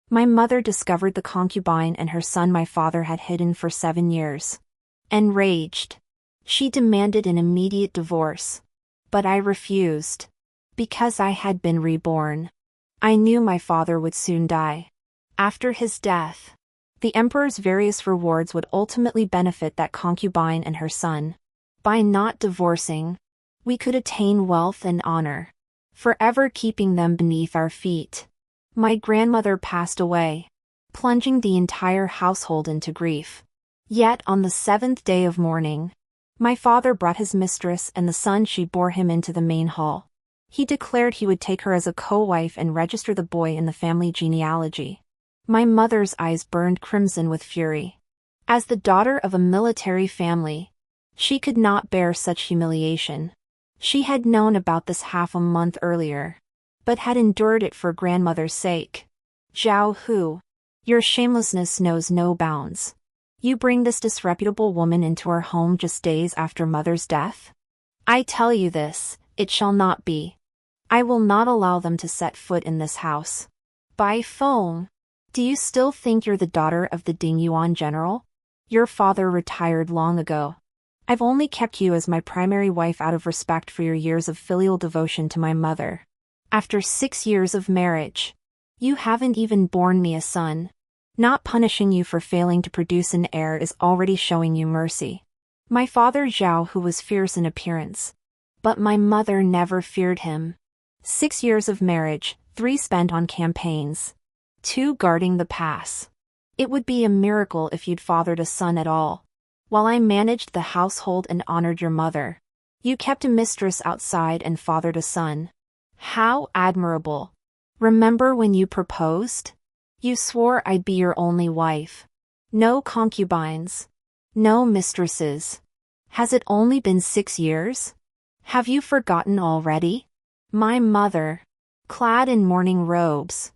My mother discovered the concubine and her son my father had hidden for 7 years. Enraged, she demanded an immediate divorce. But I refused. Because I had been reborn. I knew my father would soon die. After his death, the emperor's various rewards would ultimately benefit that concubine and her son. By not divorcing, we could attain wealth and honor, forever keeping them beneath our feet. My grandmother passed away, plunging the entire household into grief. Yet on the 7th day of mourning, my father brought his mistress and the son she bore him into the main hall. He declared he would take her as a co-wife and register the boy in the family genealogy. My mother's eyes burned crimson with fury. As the daughter of a military family, she could not bear such humiliation. She had known about this half a month earlier, but had endured it for grandmother's sake. Zhao Hu, your shamelessness knows no bounds. You bring this disreputable woman into our home just days after mother's death? I tell you this, it shall not be. I will not allow them to set foot in this house. Bai Feng, do you still think you're the daughter of the Dingyuan general? Your father retired long ago. I've only kept you as my primary wife out of respect for your years of filial devotion to my mother. After 6 years of marriage, you haven't even borne me a son. Not punishing you for failing to produce an heir is already showing you mercy. My father Zhao Hu was fierce in appearance, but my mother never feared him. 6 years of marriage, 3 spent on campaigns, 2 guarding the pass. It would be a miracle if you'd fathered a son at all. While I managed the household and honored your mother, you kept a mistress outside and fathered a son. How admirable. Remember when you proposed? You swore I'd be your only wife. No concubines. No mistresses. Has it only been 6 years? Have you forgotten already? My mother, clad in mourning robes,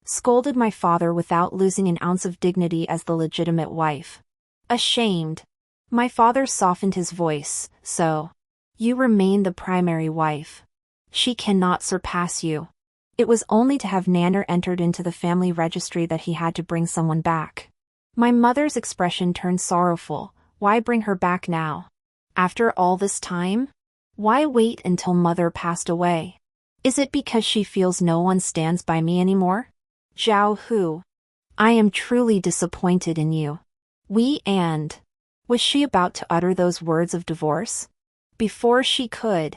scolded my father without losing an ounce of dignity as the legitimate wife. Ashamed, my father softened his voice, so, you remain the primary wife. She cannot surpass you. It was only to have Nanner entered into the family registry that he had to bring someone back. My mother's expression turned sorrowful. Why bring her back now? After all this time? Why wait until mother passed away? Is it because she feels no one stands by me anymore? Zhao Hu, I am truly disappointed in you. Was she about to utter those words of divorce? Before she could,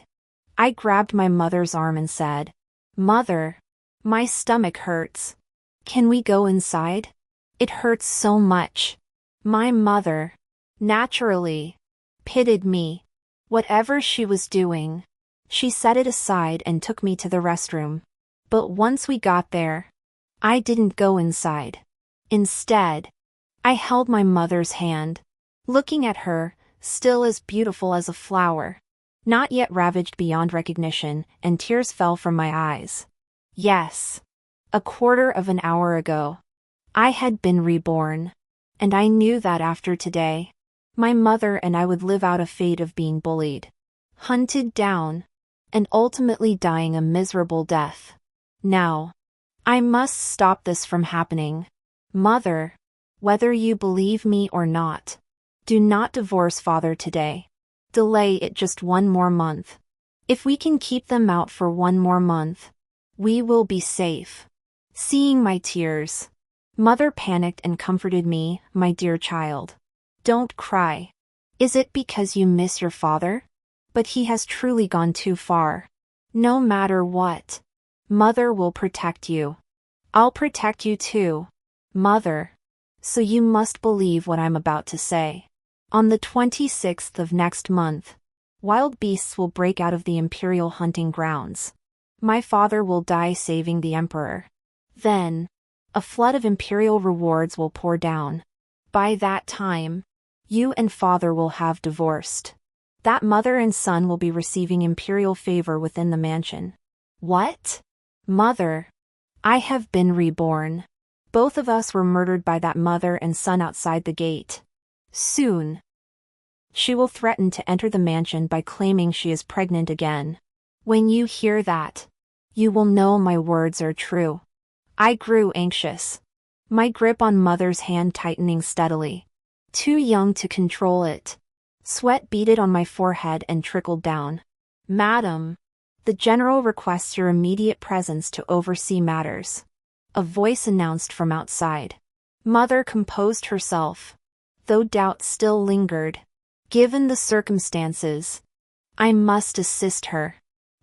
I grabbed my mother's arm and said, Mother, my stomach hurts. Can we go inside? It hurts so much. My mother, naturally, pitied me. Whatever she was doing, she set it aside and took me to the restroom. But once we got there, I didn't go inside. Instead, I held my mother's hand, looking at her, still as beautiful as a flower, not yet ravaged beyond recognition, and tears fell from my eyes. Yes, a quarter of an hour ago, I had been reborn, and I knew that after today, my mother and I would live out a fate of being bullied, hunted down, and ultimately dying a miserable death. Now, I must stop this from happening. Mother, whether you believe me or not, do not divorce father today. Delay it just 1 more month. If we can keep them out for 1 more month, we will be safe. Seeing my tears, mother panicked and comforted me. My dear child, don't cry. Is it because you miss your father? But he has truly gone too far. No matter what, mother will protect you. I'll protect you too, mother. So you must believe what I'm about to say. On the 26th of next month, wild beasts will break out of the imperial hunting grounds. My father will die saving the emperor. Then, a flood of imperial rewards will pour down. By that time, you and father will have divorced. That mother and son will be receiving imperial favor within the mansion. What? Mother, I have been reborn. Both of us were murdered by that mother and son outside the gate. Soon, she will threaten to enter the mansion by claiming she is pregnant again. When you hear that, you will know my words are true. I grew anxious. My grip on mother's hand tightening steadily. Too young to control it. Sweat beaded on my forehead and trickled down. Madam, the general requests your immediate presence to oversee matters. A voice announced from outside. Mother composed herself, though doubt still lingered. Given the circumstances, I must assist her.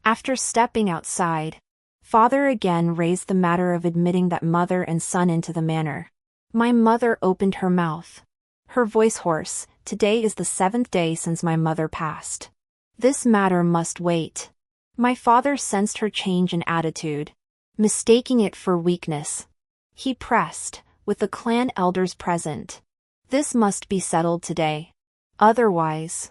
After stepping outside, father again raised the matter of admitting that mother and son into the manor. My mother opened her mouth. Her voice hoarse. Today is the 7th day since my mother passed. This matter must wait. My father sensed her change in attitude, mistaking it for weakness. He pressed, with the clan elders present. This must be settled today. Otherwise,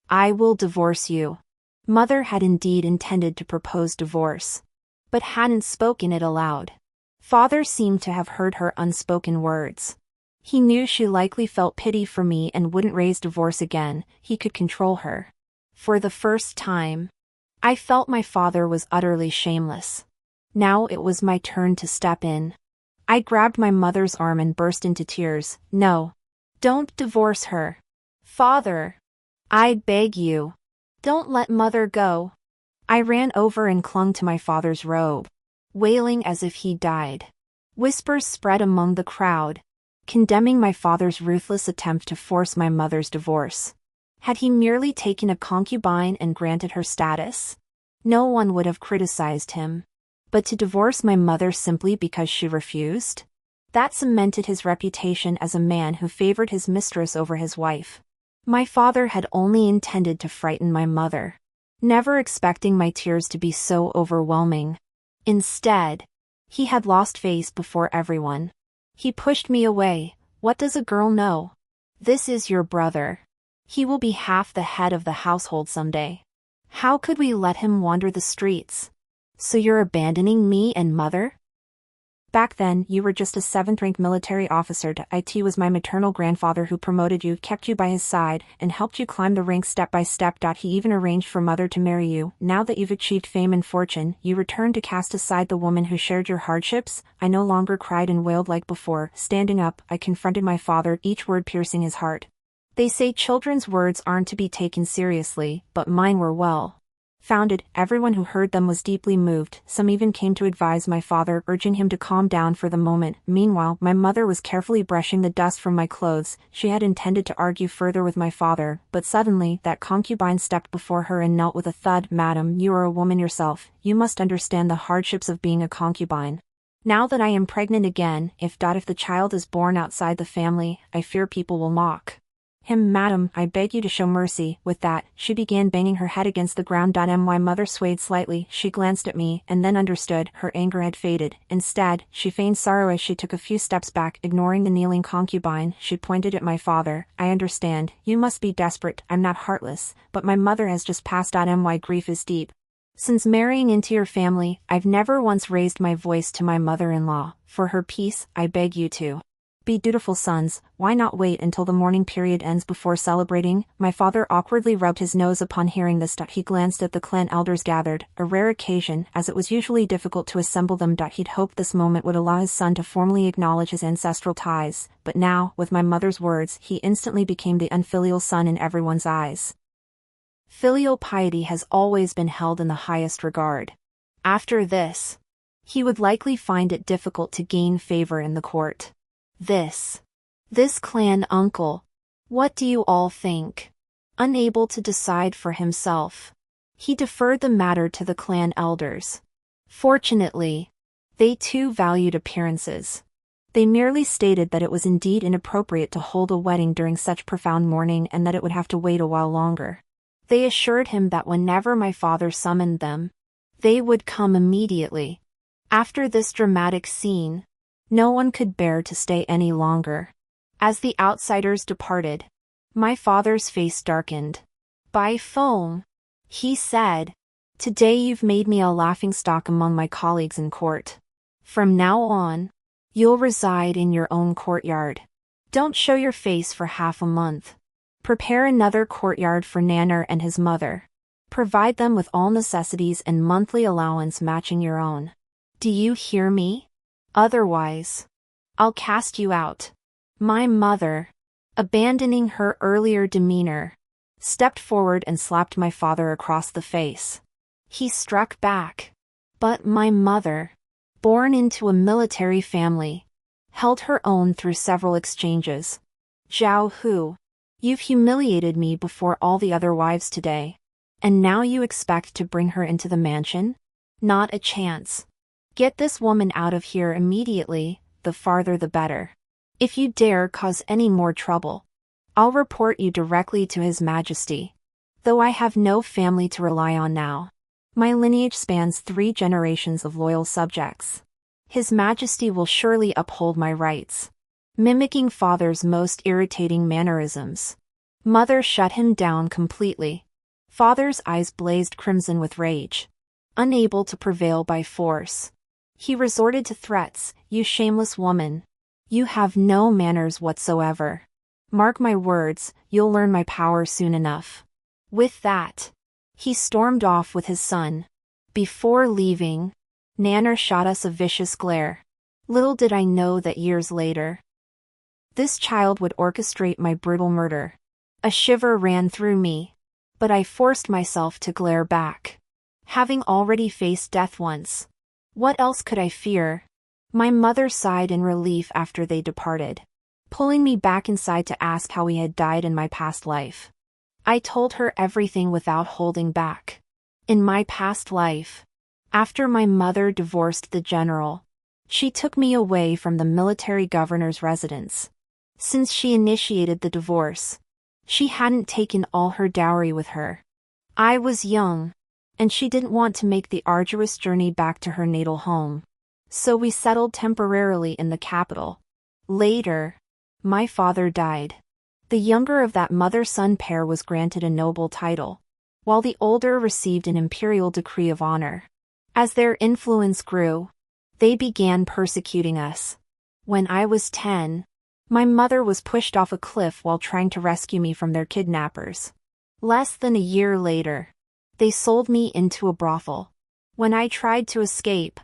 I will divorce you. Mother had indeed intended to propose divorce, but hadn't spoken it aloud. Father seemed to have heard her unspoken words. He knew she likely felt pity for me and wouldn't raise divorce again. He could control her. For the first time, I felt my father was utterly shameless. Now it was my turn to step in. I grabbed my mother's arm and burst into tears. No. Don't divorce her. Father. I beg you. Don't let mother go. I ran over and clung to my father's robe, wailing as if he died. Whispers spread among the crowd, condemning my father's ruthless attempt to force my mother's divorce. Had he merely taken a concubine and granted her status, no one would have criticized him. But to divorce my mother simply because she refused? That cemented his reputation as a man who favored his mistress over his wife. My father had only intended to frighten my mother, never expecting my tears to be so overwhelming. Instead, he had lost face before everyone. He pushed me away. What does a girl know? This is your brother. He will be half the head of the household someday. How could we let him wander the streets? So you're abandoning me and mother? Back then, you were just a 7th-rank military officer. It was my maternal grandfather who promoted you, kept you by his side, and helped you climb the ranks step by step. He even arranged for mother to marry you. Now that you've achieved fame and fortune, you return to cast aside the woman who shared your hardships. I no longer cried and wailed like before. Standing up, I confronted my father, each word piercing his heart. They say children's words aren't to be taken seriously, but mine were well-founded. Everyone who heard them was deeply moved. Some even came to advise my father, urging him to calm down for the moment. Meanwhile, my mother was carefully brushing the dust from my clothes. She had intended to argue further with my father, but suddenly that concubine stepped before her and knelt with a thud. Madam, you are a woman yourself. You must understand the hardships of being a concubine. Now that I am pregnant again, if the child is born outside the family, I fear people will mock him. Madam, I beg you to show mercy. With that, she began banging her head against the ground. My mother swayed slightly. She glanced at me, and then understood. Her anger had faded. Instead, she feigned sorrow as she took a few steps back. Ignoring the kneeling concubine, she pointed at my father. I understand. You must be desperate. I'm not heartless, but my mother has just passed. My grief is deep. Since marrying into your family, I've never once raised my voice to my mother-in-law. For her peace, I beg you to be dutiful sons. Why not wait until the mourning period ends before celebrating? My father awkwardly rubbed his nose upon hearing this. He glanced at the clan elders gathered, a rare occasion, as it was usually difficult to assemble them. He'd hoped this moment would allow his son to formally acknowledge his ancestral ties, but now, with my mother's words, he instantly became the unfilial son in everyone's eyes. Filial piety has always been held in the highest regard. After this, he would likely find it difficult to gain favor in the court. This clan uncle. What do you all think? Unable to decide for himself, he deferred the matter to the clan elders. Fortunately, they too valued appearances. They merely stated that it was indeed inappropriate to hold a wedding during such profound mourning and that it would have to wait a while longer. They assured him that whenever my father summoned them, they would come immediately. After this dramatic scene, no one could bear to stay any longer. As the outsiders departed, my father's face darkened. By phone, he said, "Today you've made me a laughingstock among my colleagues in court. From now on, you'll reside in your own courtyard. Don't show your face for half a month. Prepare another courtyard for Nanner and his mother. Provide them with all necessities and monthly allowance matching your own. Do you hear me?" Otherwise, I'll cast you out." My mother, abandoning her earlier demeanor, stepped forward and slapped my father across the face. He struck back. But my mother, born into a military family, held her own through several exchanges. "Zhao Hu, you've humiliated me before all the other wives today. And now you expect to bring her into the mansion? Not a chance. Get this woman out of here immediately, the farther the better. If you dare cause any more trouble, I'll report you directly to His Majesty. Though I have no family to rely on now, my lineage spans 3 generations of loyal subjects. His Majesty will surely uphold my rights." Mimicking father's most irritating mannerisms, mother shut him down completely. Father's eyes blazed crimson with rage. Unable to prevail by force, he resorted to threats. "You shameless woman. You have no manners whatsoever. Mark my words, you'll learn my power soon enough." With that, he stormed off with his son. Before leaving, Nanner shot us a vicious glare. Little did I know that years later, this child would orchestrate my brutal murder. A shiver ran through me, but I forced myself to glare back. Having already faced death once, what else could I fear? My mother sighed in relief after they departed, pulling me back inside to ask how we had died in my past life. I told her everything without holding back. In my past life, after my mother divorced the general, she took me away from the military governor's residence. Since she initiated the divorce, she hadn't taken all her dowry with her. I was young, and she didn't want to make the arduous journey back to her natal home. So we settled temporarily in the capital. Later, my father died. The younger of that mother-son pair was granted a noble title, while the older received an imperial decree of honor. As their influence grew, they began persecuting us. When I was 10, my mother was pushed off a cliff while trying to rescue me from their kidnappers. Less than a year later, they sold me into a brothel. When I tried to escape,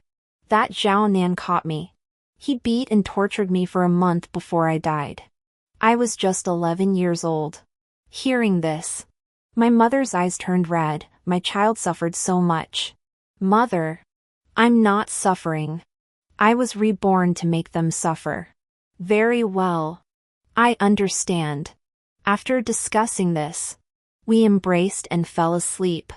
that Zhao Nan caught me. He beat and tortured me for a month before I died. I was just 11 years old. Hearing this, my mother's eyes turned red. "My child suffered so much." "Mother, I'm not suffering. I was reborn to make them suffer." "Very well. I understand." After discussing this, we embraced and fell asleep.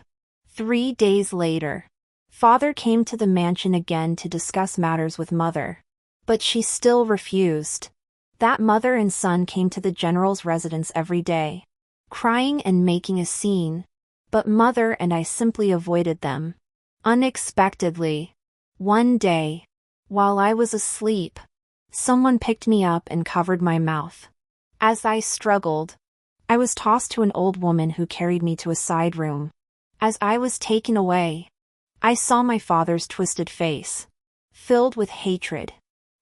3 days later, father came to the mansion again to discuss matters with mother. But she still refused. That mother and son came to the general's residence every day, crying and making a scene. But mother and I simply avoided them. Unexpectedly, one day, while I was asleep, someone picked me up and covered my mouth. As I struggled, I was tossed to an old woman who carried me to a side room. As I was taken away, I saw my father's twisted face, filled with hatred.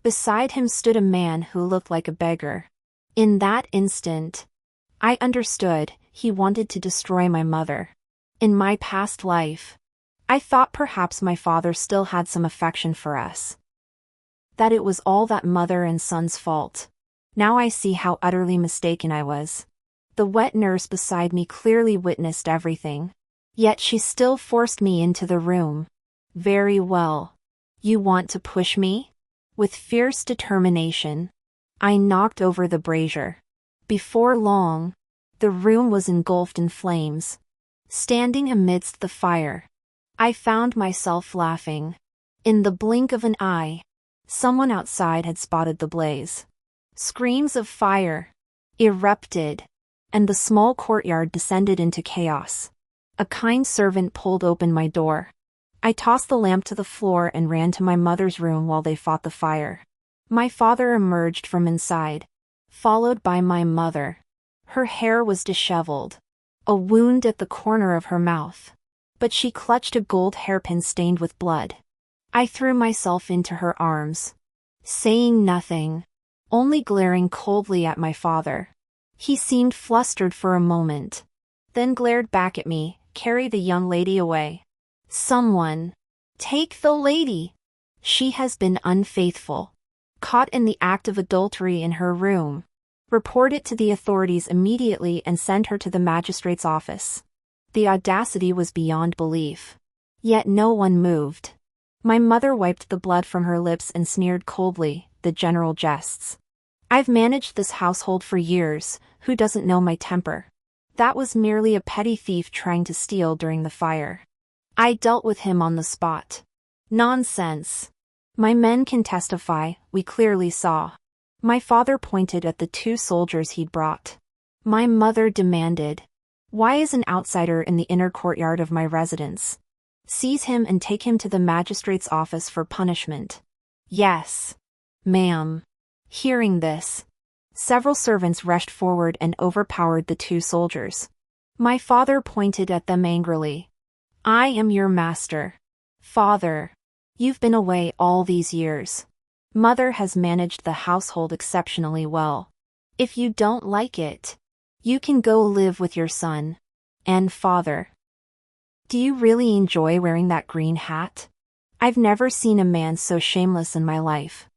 Beside him stood a man who looked like a beggar. In that instant, I understood he wanted to destroy my mother. In my past life, I thought perhaps my father still had some affection for us, that it was all that mother and son's fault. Now I see how utterly mistaken I was. The wet nurse beside me clearly witnessed everything. Yet she still forced me into the room. "Very well. You want to push me?" With fierce determination, I knocked over the brazier. Before long, the room was engulfed in flames. Standing amidst the fire, I found myself laughing. In the blink of an eye, someone outside had spotted the blaze. Screams of fire erupted, and the small courtyard descended into chaos. A kind servant pulled open my door. I tossed the lamp to the floor and ran to my mother's room while they fought the fire. My father emerged from inside, followed by my mother. Her hair was disheveled, a wound at the corner of her mouth, but she clutched a gold hairpin stained with blood. I threw myself into her arms, saying nothing, only glaring coldly at my father. He seemed flustered for a moment, then glared back at me. "Carry the young lady away. Someone, take the lady," She has been unfaithful. Caught in the act of adultery in her room. Report it to the authorities immediately and send her to the magistrate's office. The audacity was beyond belief. Yet no one moved. My mother wiped the blood from her lips and sneered coldly, the general jests. I've managed this household for years, who doesn't know my temper? That was merely a petty thief trying to steal during the fire. I dealt with him on the spot. Nonsense. My men can testify, we clearly saw. My father pointed at the 2 soldiers he'd brought. My mother demanded, "Why is an outsider in the inner courtyard of my residence? Seize him and take him to the magistrate's office for punishment." "Yes, ma'am." Hearing this, several servants rushed forward and overpowered the 2 soldiers. My father pointed at them angrily. "I am your master. Father. You've been away all these years. Mother has managed the household exceptionally well. If you don't like it, you can go live with your son. And father. Do you really enjoy wearing that green hat? I've never seen a man so shameless in my life."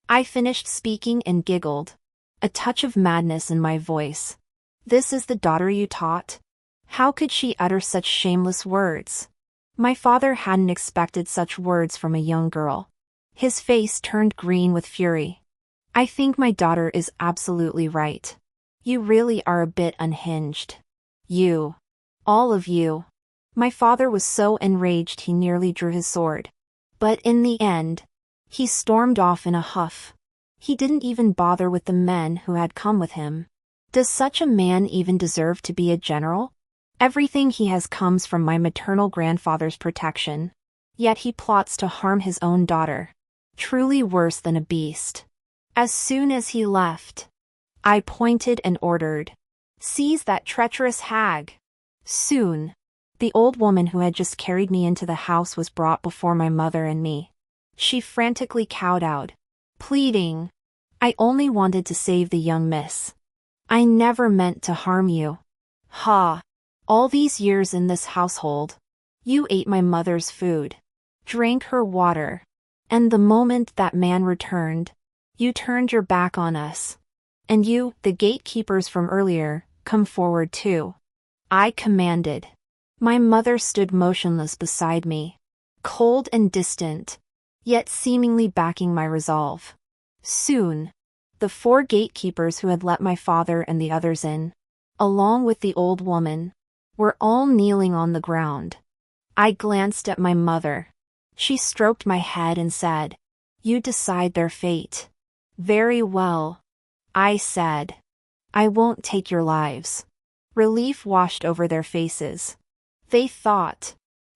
I finished speaking and giggled. A touch of madness in my voice. "This is the daughter you taught? How could she utter such shameless words?" My father hadn't expected such words from a young girl. His face turned green with fury. "I think my daughter is absolutely right. You really are a bit unhinged. You. All of you." My father was so enraged he nearly drew his sword. But in the end, he stormed off in a huff. He didn't even bother with the men who had come with him. Does such a man even deserve to be a general? Everything he has comes from my maternal grandfather's protection. Yet he plots to harm his own daughter. Truly worse than a beast. As soon as he left, I pointed and ordered, "Seize that treacherous hag." Soon, the old woman who had just carried me into the house was brought before my mother and me. She frantically kowtowed, pleading, "I only wanted to save the young miss. I never meant to harm you. Ha! All these years in this household, you ate my mother's food, drank her water, and the moment that man returned, you turned your back on us. And you, the gatekeepers from earlier, come forward too." I commanded. My mother stood motionless beside me, cold and distant, yet seemingly backing my resolve. Soon, the 4 gatekeepers who had let my father and the others in, along with the old woman, were all kneeling on the ground. I glanced at my mother. She stroked my head and said, "You decide their fate." "Very well," I said. "I won't take your lives." Relief washed over their faces. They thought,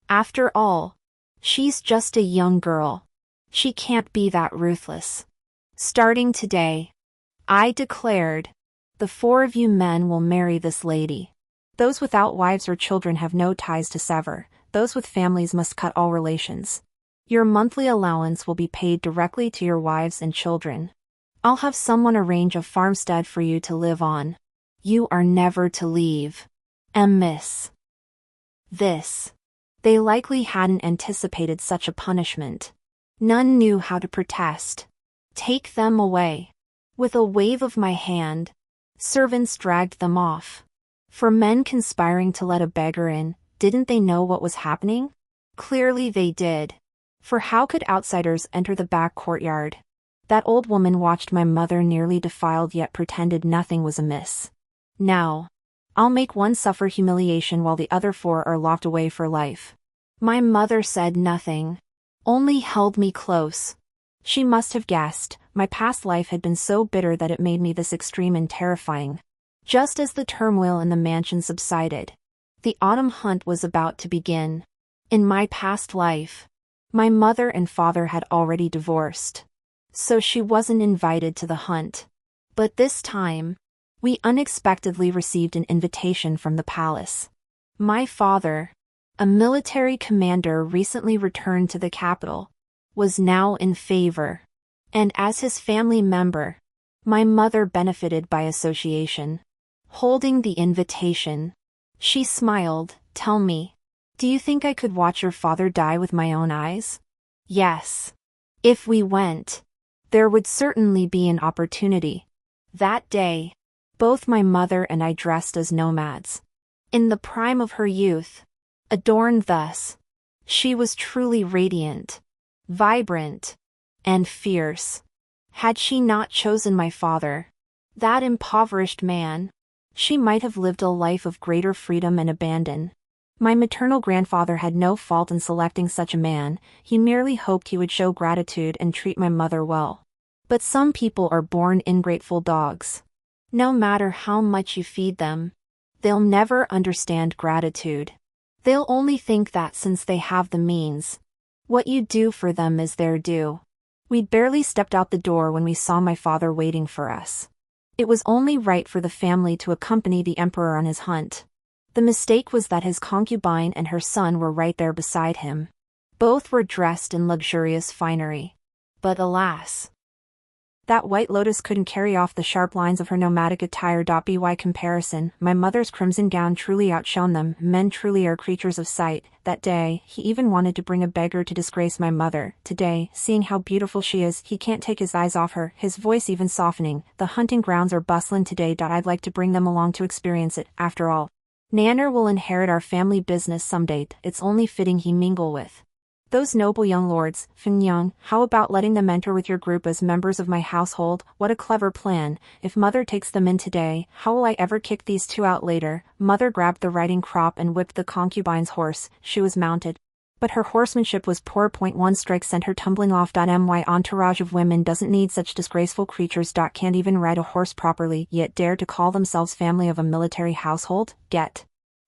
after all, she's just a young girl. She can't be that ruthless. "Starting today," I declared, "the 4 of you men will marry this lady. Those without wives or children have no ties to sever. Those with families must cut all relations. Your monthly allowance will be paid directly to your wives and children. I'll have someone arrange a farmstead for you to live on. You are never to leave. Miss." This. They likely hadn't anticipated such a punishment. None knew how to protest. "Take them away." With a wave of my hand, servants dragged them off. For men conspiring to let a beggar in, didn't they know what was happening? Clearly they did. For how could outsiders enter the back courtyard? That old woman watched my mother nearly defiled yet pretended nothing was amiss. Now, I'll make one suffer humiliation while the other 4 are locked away for life. My mother said nothing, only held me close. She must have guessed, my past life had been so bitter that it made me this extreme and terrifying. Just as the turmoil in the mansion subsided, the autumn hunt was about to begin. In my past life, my mother and father had already divorced, so she wasn't invited to the hunt. But this time, we unexpectedly received an invitation from the palace. My father, a military commander recently returned to the capital, was now in favor, and as his family member, my mother benefited by association. Holding the invitation, she smiled. "Tell me, do you think I could watch your father die with my own eyes?" "Yes. If we went, there would certainly be an opportunity. That day, both my mother and I dressed as nomads. In the prime of her youth, adorned thus, she was truly radiant, vibrant, and fierce. Had she not chosen my father, that impoverished man, she might have lived a life of greater freedom and abandon. My maternal grandfather had no fault in selecting such a man, he merely hoped he would show gratitude and treat my mother well. But some people are born ingrateful dogs. No matter how much you feed them, they'll never understand gratitude. They'll only think that since they have the means, what you do for them is their due. We'd barely stepped out the door when we saw my father waiting for us. It was only right for the family to accompany the emperor on his hunt. The mistake was that his concubine and her son were right there beside him. Both were dressed in luxurious finery. But alas, that white lotus couldn't carry off the sharp lines of her nomadic attire. By comparison, my mother's crimson gown truly outshone them. Men truly are creatures of sight. That day, he even wanted to bring a beggar to disgrace my mother. Today, seeing how beautiful she is, he can't take his eyes off her, his voice even softening. The hunting grounds are bustling today. I'd like to bring them along to experience it. After all, Nanner will inherit our family business someday. It's only fitting he mingle with those noble young lords. Young, how about letting them enter with your group as members of my household? What a clever plan. If mother takes them in today, how will I ever kick these two out later? Mother grabbed the riding crop and whipped the concubine's horse. She was mounted, but her horsemanship was poor. One strike sent her tumbling off. My entourage of women doesn't need such disgraceful creatures. Can't even ride a horse properly, yet dare to call themselves family of a military household? Get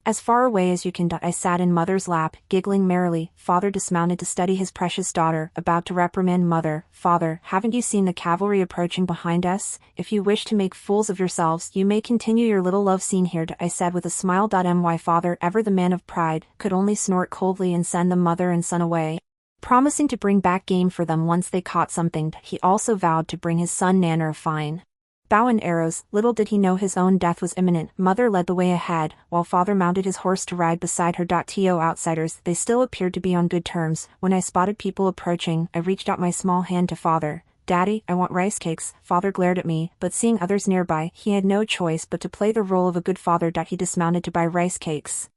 as far away as you can. I sat in mother's lap, giggling merrily. Father dismounted to study his precious daughter, about to reprimand mother. Father, haven't you seen the cavalry approaching behind us? If you wish to make fools of yourselves, you may continue your little love scene here. I said with a smile. My father, ever the man of pride, could only snort coldly and send the mother and son away, promising to bring back game for them once they caught something. He also vowed to bring his son Nanner a fine bow and arrows. Little did he know his own death was imminent. Mother led the way ahead, while father mounted his horse to ride beside her. To outsiders, they still appeared to be on good terms. When I spotted people approaching, I reached out my small hand to father. Daddy, I want rice cakes. Father glared at me, but seeing others nearby, he had no choice but to play the role of a good father. He dismounted to buy rice cakes.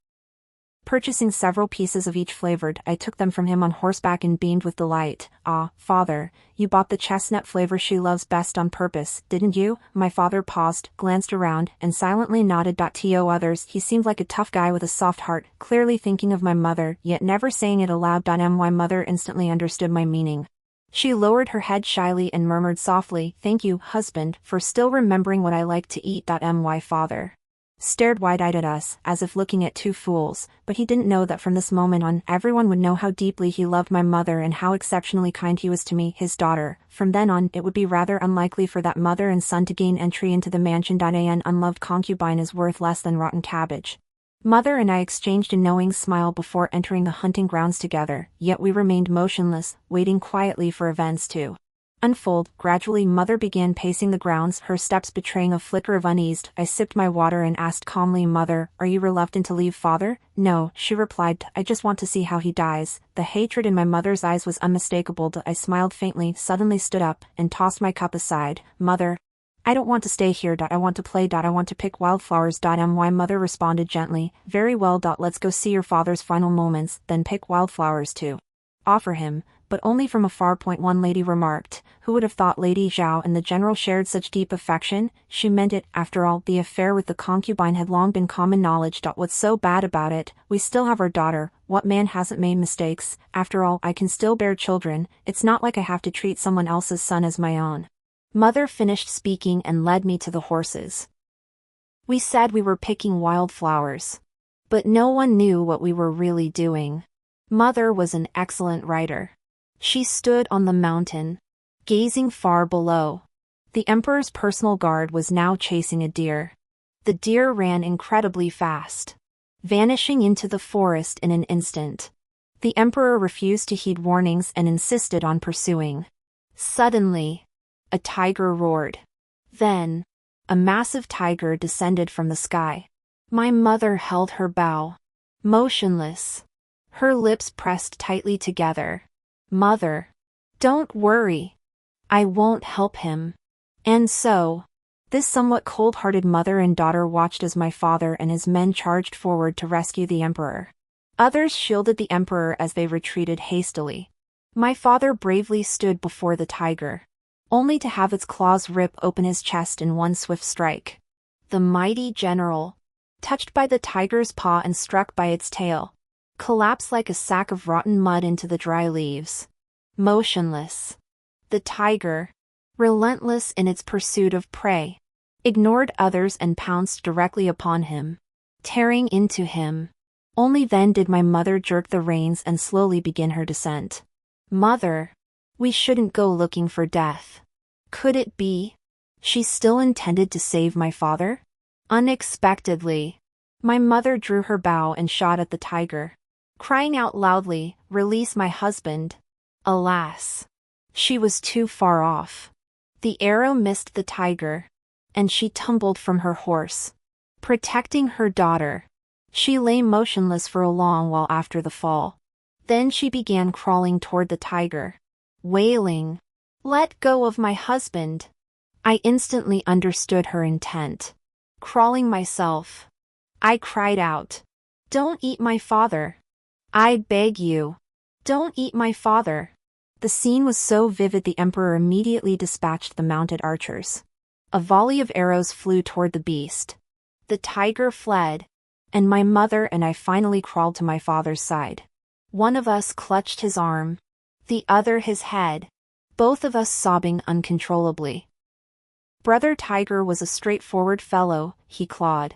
Purchasing several pieces of each flavored, I took them from him on horseback and beamed with delight. Ah, father, you bought the chestnut flavor she loves best on purpose, didn't you? My father paused, glanced around, and silently nodded. To others, he seemed like a tough guy with a soft heart, clearly thinking of my mother, yet never saying it aloud. My mother instantly understood my meaning. She lowered her head shyly and murmured softly, "Thank you, husband, for still remembering what I like to eat." My father stared wide-eyed at us, as if looking at two fools, but he didn't know that from this moment on, everyone would know how deeply he loved my mother and how exceptionally kind he was to me, his daughter. From then on, it would be rather unlikely for that mother and son to gain entry into the mansion. An unloved concubine is worth less than rotten cabbage. Mother and I exchanged a knowing smile before entering the hunting grounds together, yet we remained motionless, waiting quietly for events to unfold. Gradually mother began pacing the grounds, her steps betraying a flicker of unease. I sipped my water and asked calmly, "Mother, are you reluctant to leave father?" "No," she replied, "I just want to see how he dies." The hatred in my mother's eyes was unmistakable. I smiled faintly, suddenly stood up, and tossed my cup aside. "Mother, I don't want to stay here. I want to play. I want to pick wildflowers. My mother responded gently. "Very well. Let's go see your father's final moments, then pick wildflowers to offer him, but only from afar." One lady remarked, "Who would have thought Lady Zhao and the general shared such deep affection?" She meant it. After all, the affair with the concubine had long been common knowledge. What's so bad about it? We still have our daughter. What man hasn't made mistakes? After all, I can still bear children. It's not like I have to treat someone else's son as my own. Mother finished speaking and led me to the horses. We said we were picking wildflowers, but no one knew what we were really doing. Mother was an excellent rider. She stood on the mountain, gazing far below. The emperor's personal guard was now chasing a deer. The deer ran incredibly fast, vanishing into the forest in an instant. The emperor refused to heed warnings and insisted on pursuing. Suddenly, a tiger roared. Then, a massive tiger descended from the sky. My mother held her bow, motionless, her lips pressed tightly together. "Mother, Don't worry. I won't help him. And so, this somewhat cold-hearted mother and daughter watched as my father and his men charged forward to rescue the emperor. Others shielded the emperor as they retreated hastily. My father bravely stood before the tiger, only to have its claws rip open his chest in one swift strike. The mighty general, touched by the tiger's paw and struck by its tail, collapsed like a sack of rotten mud into the dry leaves. Motionless. The tiger, relentless in its pursuit of prey, ignored others and pounced directly upon him, tearing into him. Only then did my mother jerk the reins and slowly begin her descent. Mother, we shouldn't go looking for death. Could it be she still intended to save my father? Unexpectedly, my mother drew her bow and shot at the tiger, crying out loudly, "Release my husband." Alas, she was too far off. The arrow missed the tiger, and she tumbled from her horse. Protecting her daughter, she lay motionless for a long while after the fall. Then she began crawling toward the tiger, wailing, "Let go of my husband." I instantly understood her intent. Crawling myself, I cried out, "Don't eat my father. I beg you, don't eat my father." The scene was so vivid the emperor immediately dispatched the mounted archers. A volley of arrows flew toward the beast. The tiger fled, and my mother and I finally crawled to my father's side. One of us clutched his arm, the other his head, both of us sobbing uncontrollably. Brother Tiger was a straightforward fellow. He clawed,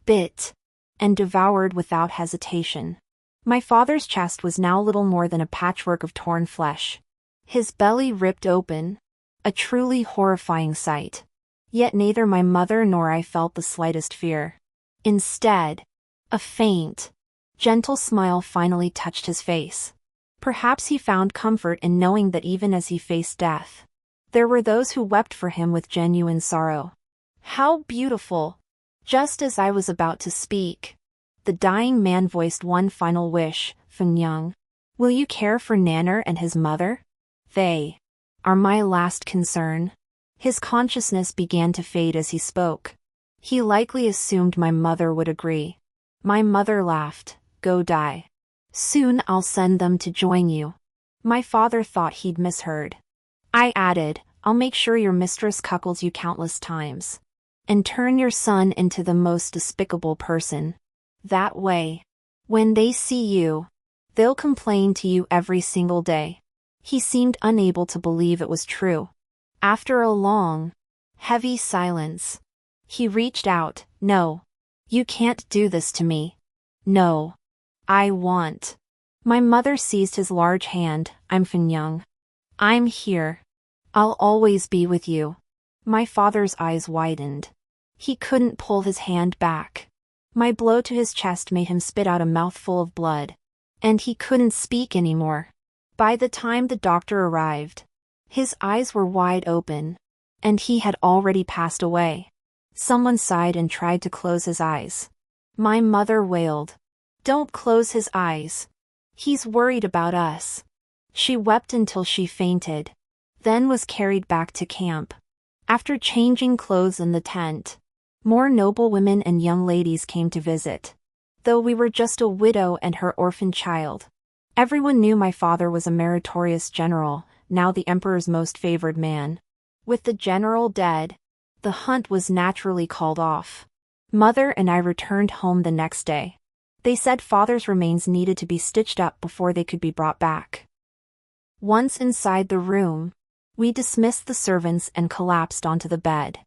bit, and devoured without hesitation. My father's chest was now little more than a patchwork of torn flesh. His belly ripped open, a truly horrifying sight. Yet neither my mother nor I felt the slightest fear. Instead, a faint, gentle smile finally touched his face. Perhaps he found comfort in knowing that even as he faced death, there were those who wept for him with genuine sorrow. How beautiful! Just as I was about to speak, the dying man voiced one final wish. "Fanyang, will you care for Nanner and his mother? They are my last concern." His consciousness began to fade as he spoke. He likely assumed my mother would agree. My mother laughed, "Go die. Soon I'll send them to join you." My father thought he'd misheard. I added, "I'll make sure your mistress cuckolds you countless times, and turn your son into the most despicable person. That way, when they see you, they'll complain to you every single day." He seemed unable to believe it was true. After a long, heavy silence, he reached out, "No. You can't do this to me. No. I want." My mother seized his large hand. "I'm Fanyang. I'm here. I'll always be with you." My father's eyes widened. He couldn't pull his hand back. My blow to his chest made him spit out a mouthful of blood, and he couldn't speak anymore. By the time the doctor arrived, his eyes were wide open, and he had already passed away. Someone sighed and tried to close his eyes. My mother wailed, "Don't close his eyes. He's worried about us." She wept until she fainted, then was carried back to camp. After changing clothes in the tent, more noble women and young ladies came to visit. Though we were just a widow and her orphan child, everyone knew my father was a meritorious general, now the emperor's most favored man. With the general dead, the hunt was naturally called off. Mother and I returned home the next day. They said father's remains needed to be stitched up before they could be brought back. Once inside the room, we dismissed the servants and collapsed onto the bed.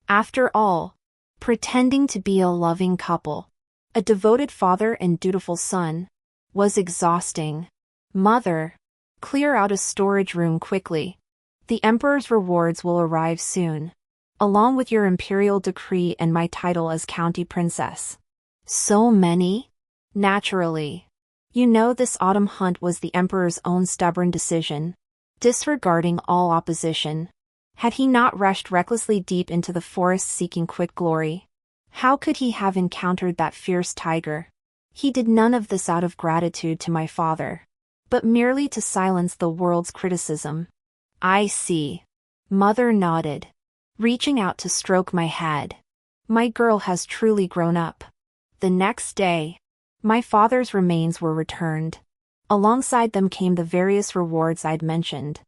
After all, pretending to be a loving couple, a devoted father and dutiful son, was exhausting. "Mother, clear out a storage room quickly. The emperor's rewards will arrive soon, along with your imperial decree and my title as county princess." So many? Naturally. You know, this autumn hunt was the emperor's own stubborn decision, disregarding all opposition. Had he not rushed recklessly deep into the forest seeking quick glory? How could he have encountered that fierce tiger? He did none of this out of gratitude to my father, but merely to silence the world's criticism. I see. Mother nodded, reaching out to stroke my head. My girl has truly grown up. The next day, my father's remains were returned. Alongside them came the various rewards I'd mentioned,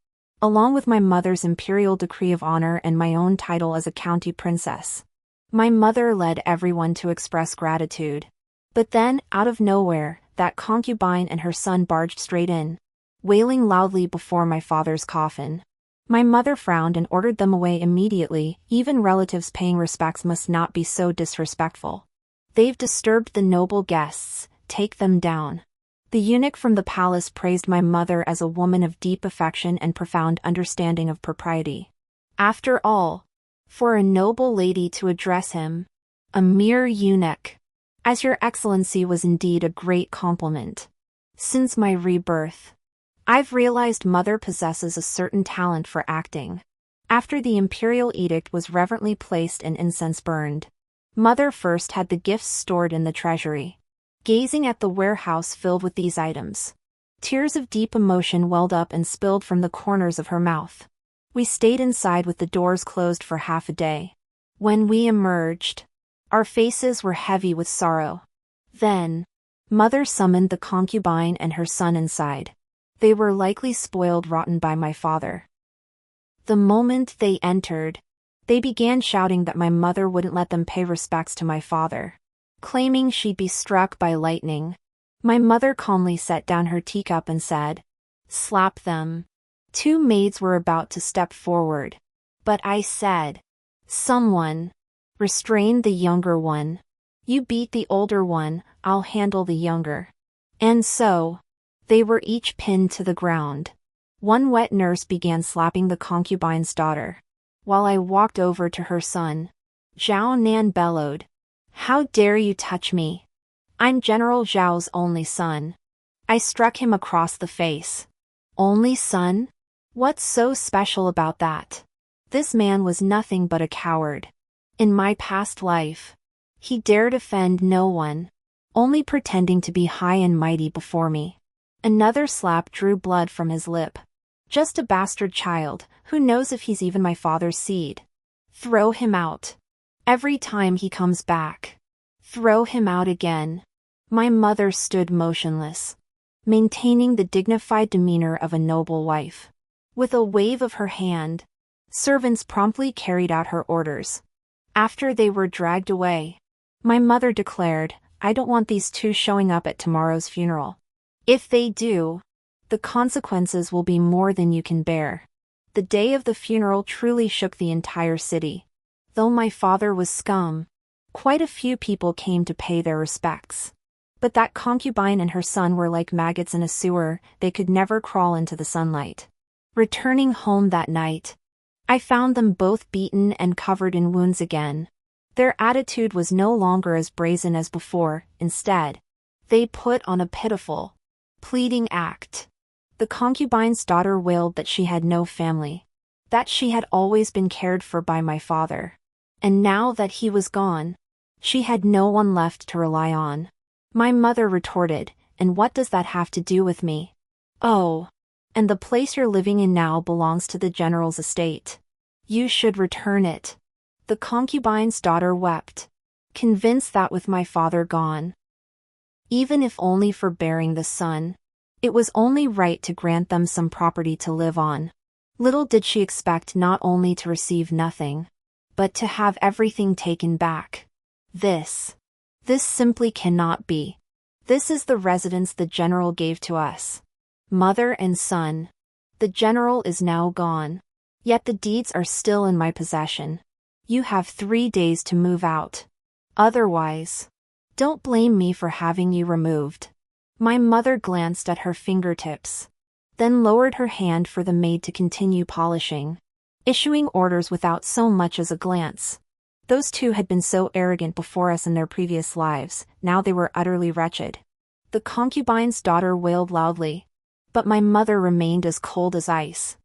along with my mother's imperial decree of honor and my own title as a county princess. My mother led everyone to express gratitude. But then, out of nowhere, that concubine and her son barged straight in, wailing loudly before my father's coffin. My mother frowned and ordered them away immediately. Even relatives paying respects must not be so disrespectful. They've disturbed the noble guests, take them down. The eunuch from the palace praised my mother as a woman of deep affection and profound understanding of propriety. After all, for a noble lady to address him, a mere eunuch, as your excellency, was indeed a great compliment. Since my rebirth, I've realized mother possesses a certain talent for acting. After the imperial edict was reverently placed and incense burned, mother first had the gifts stored in the treasury. Gazing at the warehouse filled with these items, tears of deep emotion welled up and spilled from the corners of her mouth. We stayed inside with the doors closed for half a day. When we emerged, our faces were heavy with sorrow. Then, mother summoned the concubine and her son inside. They were likely spoiled rotten by my father. The moment they entered, they began shouting that my mother wouldn't let them pay respects to my father, claiming she'd be struck by lightning. My mother calmly set down her teacup and said, "Slap them." Two maids were about to step forward, but I said, "Someone, restrain the younger one. You beat the older one, I'll handle the younger." And so, they were each pinned to the ground. One wet nurse began slapping the concubine's daughter, while I walked over to her son. Zhao Nan bellowed, "How dare you touch me? I'm General Zhao's only son." I struck him across the face. Only son? What's so special about that? This man was nothing but a coward. In my past life, he dared offend no one, only pretending to be high and mighty before me. Another slap drew blood from his lip. Just a bastard child, who knows if he's even my father's seed. Throw him out. Every time he comes back, throw him out again. My mother stood motionless, maintaining the dignified demeanor of a noble wife. With a wave of her hand, servants promptly carried out her orders. After they were dragged away, my mother declared, "I don't want these two showing up at tomorrow's funeral. If they do, the consequences will be more than you can bear." The day of the funeral truly shook the entire city. Though my father was scum, quite a few people came to pay their respects. But that concubine and her son were like maggots in a sewer, they could never crawl into the sunlight. Returning home that night, I found them both beaten and covered in wounds again. Their attitude was no longer as brazen as before. Instead, they put on a pitiful, pleading act. The concubine's daughter wailed that she had no family, that she had always been cared for by my father. And now that he was gone, she had no one left to rely on. My mother retorted, "And what does that have to do with me?" "Oh, and the place you're living in now belongs to the general's estate. You should return it." The concubine's daughter wept, convinced that with my father gone, even if only for bearing the son, it was only right to grant them some property to live on. Little did she expect not only to receive nothing, but to have everything taken back. This simply cannot be. This is the residence the general gave to us. Mother and son. The general is now gone. Yet the deeds are still in my possession. You have 3 days to move out. Otherwise, don't blame me for having you removed. My mother glanced at her fingertips, then lowered her hand for the maid to continue polishing, issuing orders without so much as a glance. Those two had been so arrogant before us in their previous lives, now they were utterly wretched. The concubine's daughter wailed loudly, but my mother remained as cold as ice.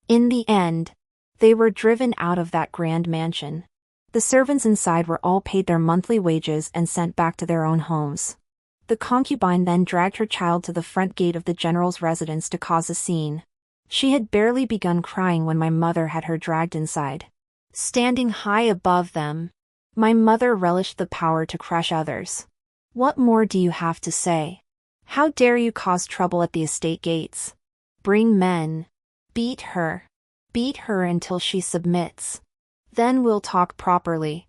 In the end, they were driven out of that grand mansion. The servants inside were all paid their monthly wages and sent back to their own homes. The concubine then dragged her child to the front gate of the general's residence to cause a scene. She had barely begun crying when my mother had her dragged inside. Standing high above them, my mother relished the power to crush others. What more do you have to say? How dare you cause trouble at the estate gates? Bring men. Beat her. Beat her until she submits. Then we'll talk properly.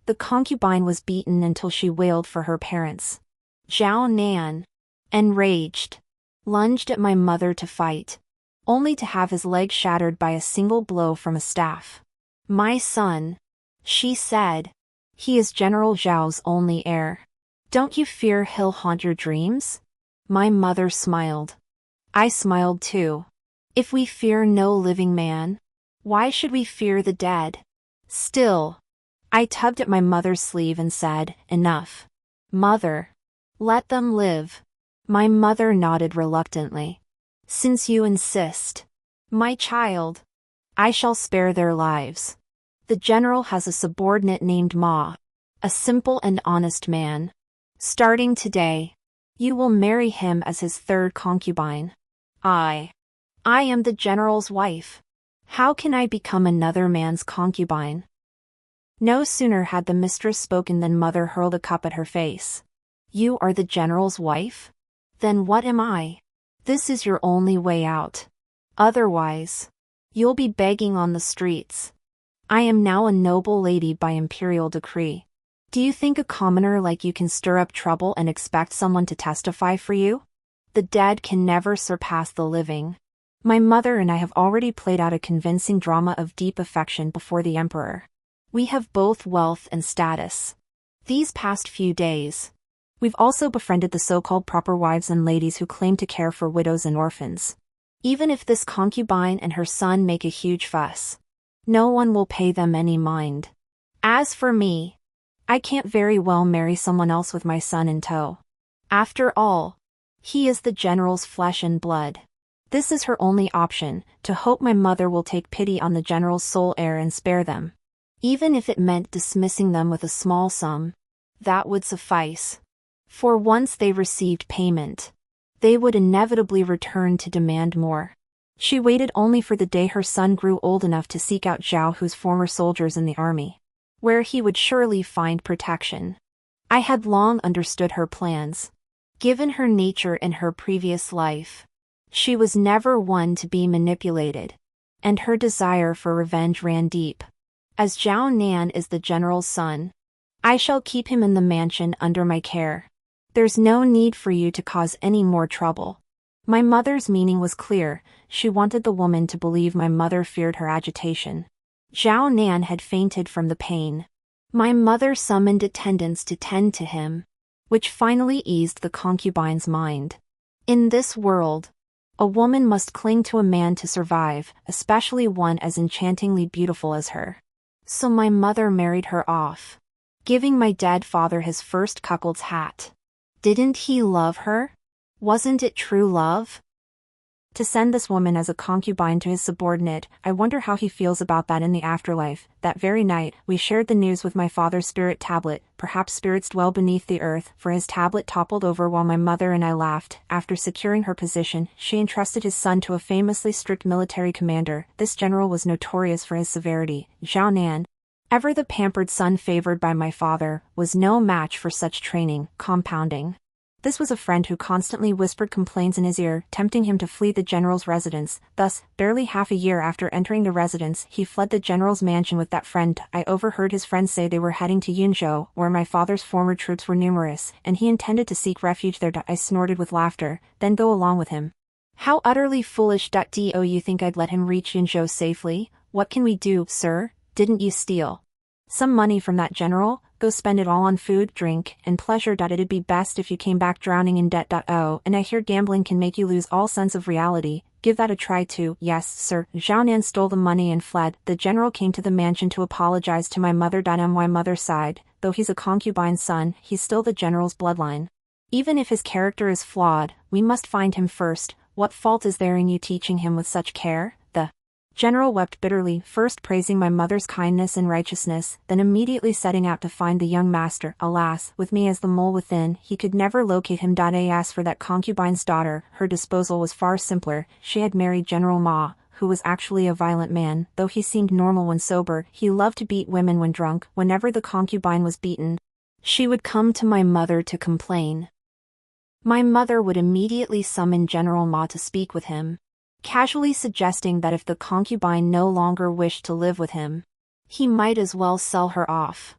The concubine was beaten until she wailed for her parents. Zhao Nan, enraged, lunged at my mother to fight, only to have his leg shattered by a single blow from a staff. My son, she said. He is General Zhao's only heir. Don't you fear he'll haunt your dreams? My mother smiled. I smiled too. If we fear no living man, why should we fear the dead? Still, I tugged at my mother's sleeve and said, enough. Mother. Let them live. My mother nodded reluctantly. Since you insist. My child. I shall spare their lives. The general has a subordinate named Ma. A simple and honest man. Starting today, you will marry him as his third concubine. I am the general's wife. How can I become another man's concubine? No sooner had the mistress spoken than mother hurled a cup at her face. You are the general's wife? Then what am I? This is your only way out. Otherwise, you'll be begging on the streets. I am now a noble lady by imperial decree. Do you think a commoner like you can stir up trouble and expect someone to testify for you? The dead can never surpass the living. My mother and I have already played out a convincing drama of deep affection before the emperor. We have both wealth and status. These past few days, we've also befriended the so-called proper wives and ladies who claim to care for widows and orphans. Even if this concubine and her son make a huge fuss, no one will pay them any mind. As for me, I can't very well marry someone else with my son in tow. After all, he is the general's flesh and blood. This is her only option, to hope my mother will take pity on the general's sole heir and spare them. Even if it meant dismissing them with a small sum, that would suffice. For once they received payment, they would inevitably return to demand more. She waited only for the day her son grew old enough to seek out Zhao Hu's former soldiers in the army, where he would surely find protection. I had long understood her plans. Given her nature in her previous life, she was never one to be manipulated, and her desire for revenge ran deep. As Zhao Nan is the general's son, I shall keep him in the mansion under my care. There's no need for you to cause any more trouble. My mother's meaning was clear. She wanted the woman to believe my mother feared her agitation. Zhao Nan had fainted from the pain. My mother summoned attendants to tend to him, which finally eased the concubine's mind. In this world, a woman must cling to a man to survive, especially one as enchantingly beautiful as her. So my mother married her off, giving my dead father his first cuckold's hat. Didn't he love her? Wasn't it true love? To send this woman as a concubine to his subordinate, I wonder how he feels about that in the afterlife. That very night, we shared the news with my father's spirit tablet. Perhaps spirits dwell beneath the earth, for his tablet toppled over while my mother and I laughed. After securing her position, she entrusted his son to a famously strict military commander. This general was notorious for his severity. Zhao Nan, ever the pampered son favored by my father, was no match for such training. Compounding this was a friend who constantly whispered complaints in his ear, tempting him to flee the general's residence. Thus, barely half a year after entering the residence, he fled the general's mansion with that friend. I overheard his friends say they were heading to Yunzhou, where my father's former troops were numerous, and he intended to seek refuge there. I snorted with laughter, then go along with him. How utterly foolish. Do you think I'd let him reach Yunzhou safely? What can we do, sir? Didn't you steal some money from that general? Go spend it all on food, drink, and pleasure. It'd be best if you came back drowning in debt. Oh, and I hear gambling can make you lose all sense of reality. Give that a try too. Yes, sir. Zhao Nan stole the money and fled. The general came to the mansion to apologize to my mother. My mother sighed. Though he's a concubine's son, he's still the general's bloodline. Even if his character is flawed, we must find him first. What fault is there in you teaching him with such care? The General wept bitterly, first praising my mother's kindness and righteousness, then immediately setting out to find the young master. Alas, with me as the mole within, he could never locate him. As for that concubine's daughter, her disposal was far simpler. She had married General Ma, who was actually a violent man. Though he seemed normal when sober, he loved to beat women when drunk. Whenever the concubine was beaten, she would come to my mother to complain. My mother would immediately summon General Ma to speak with him, casually suggesting that if the concubine no longer wished to live with him, he might as well sell her off.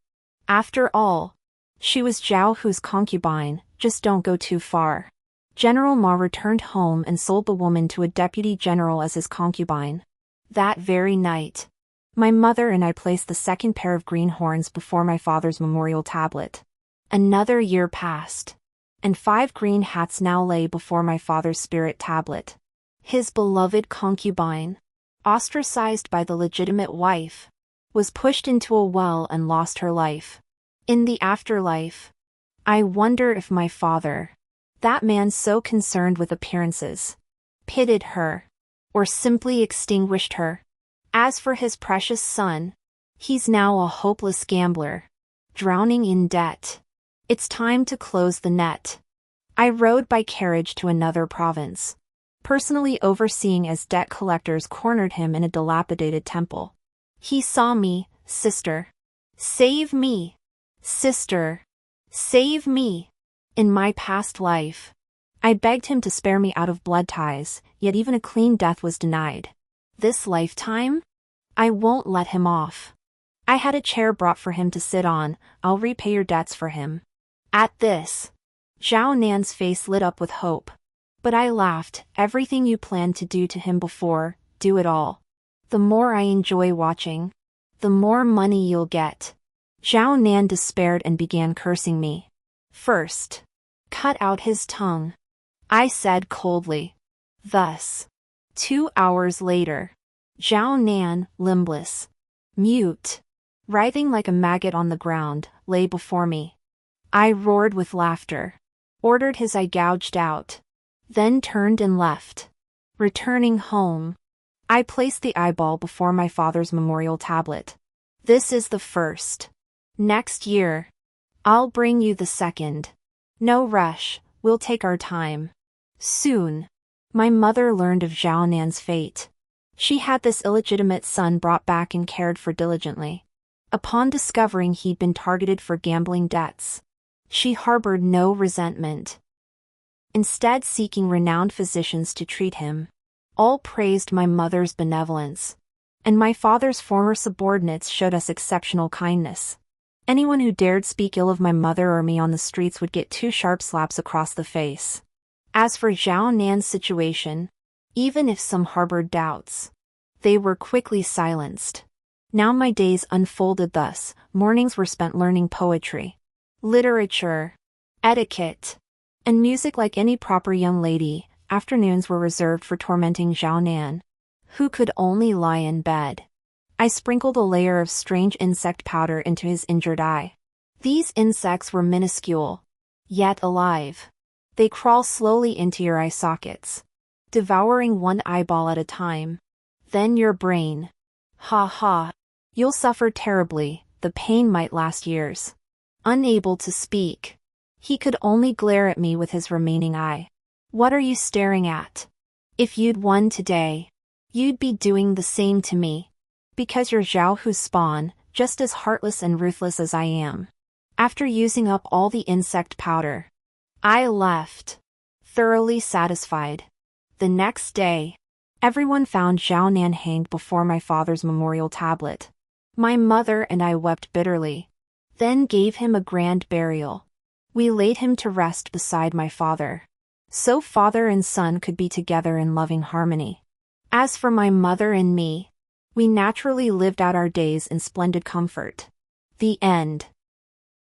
After all, she was Zhao Hu's concubine, just don't go too far. General Ma returned home and sold the woman to a deputy general as his concubine. That very night, my mother and I placed the second pair of green horns before my father's memorial tablet. Another year passed, and 5 green hats now lay before my father's spirit tablet. His beloved concubine, ostracized by the legitimate wife, was pushed into a well and lost her life. In the afterlife, I wonder if my father, that man so concerned with appearances, pitied her, or simply extinguished her. As for his precious son, he's now a hopeless gambler, drowning in debt. It's time to close the net. I rode by carriage to another province, personally overseeing as debt collectors cornered him in a dilapidated temple. He saw me. Sister, save me! Sister, save me! In my past life, I begged him to spare me out of blood ties, yet even a clean death was denied. This lifetime, I won't let him off. I had a chair brought for him to sit on. I'll repay your debts for him. At this, Zhao Nan's face lit up with hope. But I laughed. Everything you planned to do to him before, do it all. The more I enjoy watching, the more money you'll get. Zhao Nan despaired and began cursing me. First, cut out his tongue, I said coldly. Thus, 2 hours later, Zhao Nan, limbless, mute, writhing like a maggot on the ground, lay before me. I roared with laughter, ordered his eye gouged out, then turned and left. Returning home, I placed the eyeball before my father's memorial tablet. This is the first. Next year, I'll bring you the second. No rush, we'll take our time. Soon, my mother learned of Zhao Nan's fate. She had this illegitimate son brought back and cared for diligently. Upon discovering he'd been targeted for gambling debts, she harbored no resentment. Instead, seeking renowned physicians to treat him, all praised my mother's benevolence, and my father's former subordinates showed us exceptional kindness. Anyone who dared speak ill of my mother or me on the streets would get 2 sharp slaps across the face. As for Zhao Nan's situation, even if some harbored doubts, they were quickly silenced. Now my days unfolded thus. Mornings were spent learning poetry, literature, etiquette, and music like any proper young lady. Afternoons were reserved for tormenting Zhao Nan, who could only lie in bed. I sprinkled a layer of strange insect powder into his injured eye. These insects were minuscule, yet alive. They crawl slowly into your eye sockets, devouring one eyeball at a time. Then your brain. Ha ha. You'll suffer terribly, the pain might last years. Unable to speak, he could only glare at me with his remaining eye. What are you staring at? If you'd won today, you'd be doing the same to me. Because you're Zhao Hu's spawn, just as heartless and ruthless as I am. After using up all the insect powder, I left, thoroughly satisfied. The next day, everyone found Zhao Nan hanged before my father's memorial tablet. My mother and I wept bitterly, then gave him a grand burial. We laid him to rest beside my father, so father and son could be together in loving harmony. As for my mother and me, we naturally lived out our days in splendid comfort. The end.